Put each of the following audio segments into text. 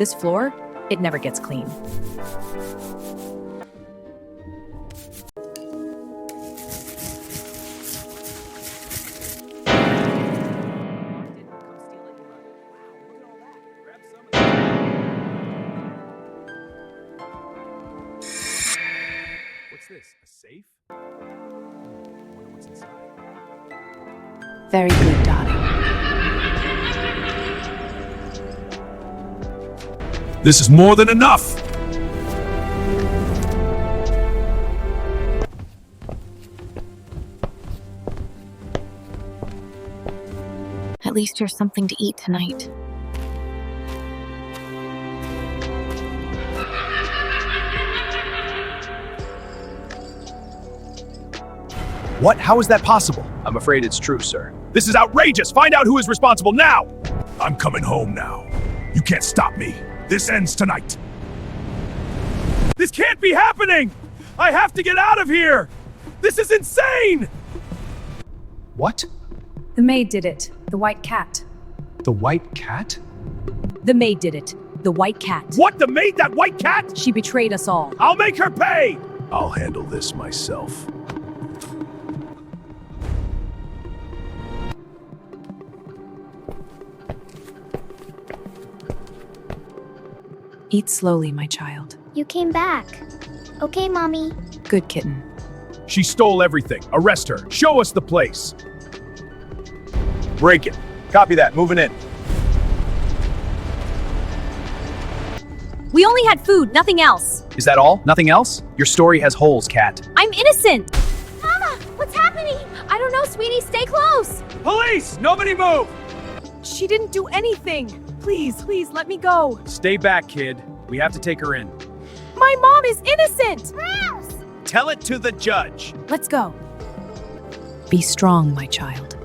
This floor, it never gets clean. What's this? A safe? Wonder what's inside. Very good, darling. This is more than enough! At least there's something to eat tonight. What? How is that possible? I'm afraid it's true, sir. This is outrageous! Find out who is responsible now! I'm coming home now. You can't stop me. This ends tonight. This can't be happening! I have to get out of here! This is insane! What? The maid did it. The white cat. The white cat? The maid did it. The white cat. What? The maid? That white cat? She betrayed us all. I'll make her pay! I'll handle this myself. Eat slowly, my child. You came back. Okay, Mommy. Good kitten. She stole everything. Arrest her. Show us the place. Break it. Copy that. Moving in. We only had food, nothing else. Is that all? Nothing else? Your story has holes, Cat. I'm innocent. Mama, what's happening? I don't know, sweetie. Stay close. Police! Nobody move! She didn't do anything. Please, let me go. Stay back, kid. We have to take her in. My mom is innocent. Gross. Tell it to the judge. Let's go. Be strong, my child.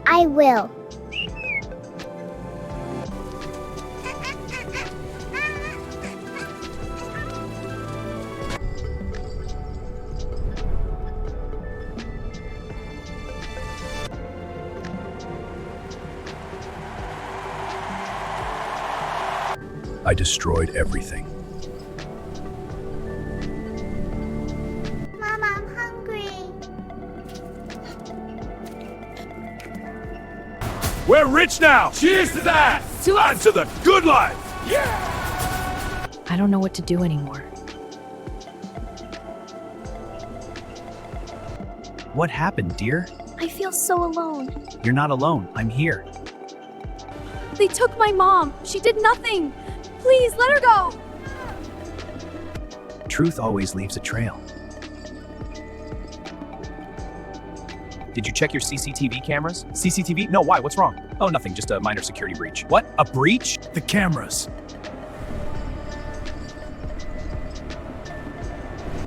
I will. I destroyed everything. Mama, I'm hungry. We're rich now! Cheers to that! On to the good life! I don't know what to do anymore. What happened, dear? I feel so alone. You're not alone. I'm here. They took my mom. She did nothing. Please, let her go. Truth always leaves a trail. Did you check your CCTV cameras? CCTV? No, why? What's wrong? Oh, nothing. Just a minor security breach. What? A breach? The cameras.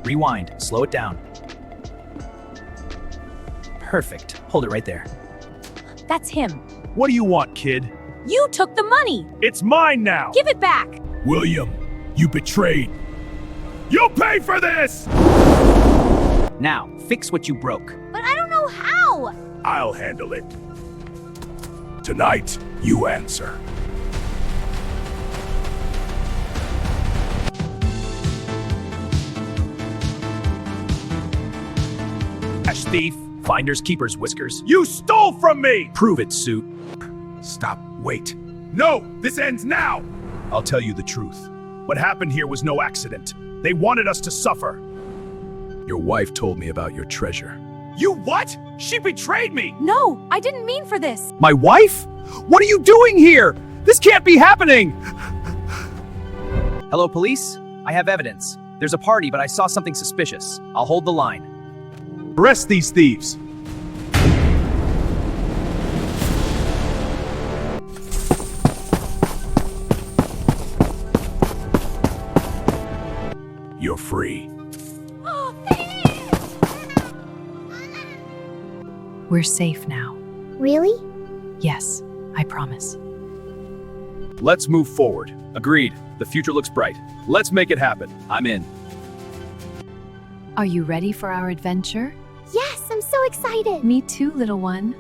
Rewind. Slow it down. Perfect. Hold it right there. That's him. What do you want, kid? You took the money. It's mine now! Give it back. William, you betrayed. You'll pay for this! Now, fix what you broke. But I don't know how. I'll handle it. Tonight, you answer. Ash thief, finders keepers, Whiskers. You stole from me! Prove it, Suit. Stop, wait. No, this ends now! I'll tell you the truth. What happened here was no accident. They wanted us to suffer. Your wife told me about your treasure. You what? She betrayed me! No, I didn't mean for this. My wife? What are you doing here? This can't be happening! Hello, police? I have evidence. There's a party, but I saw something suspicious. I'll hold the line. Arrest these thieves! You're free. We're safe now. Really? Yes, I promise. Let's move forward. Agreed. The future looks bright. Let's make it happen. I'm in. Are you ready for our adventure? Yes, I'm so excited. Me too, little one.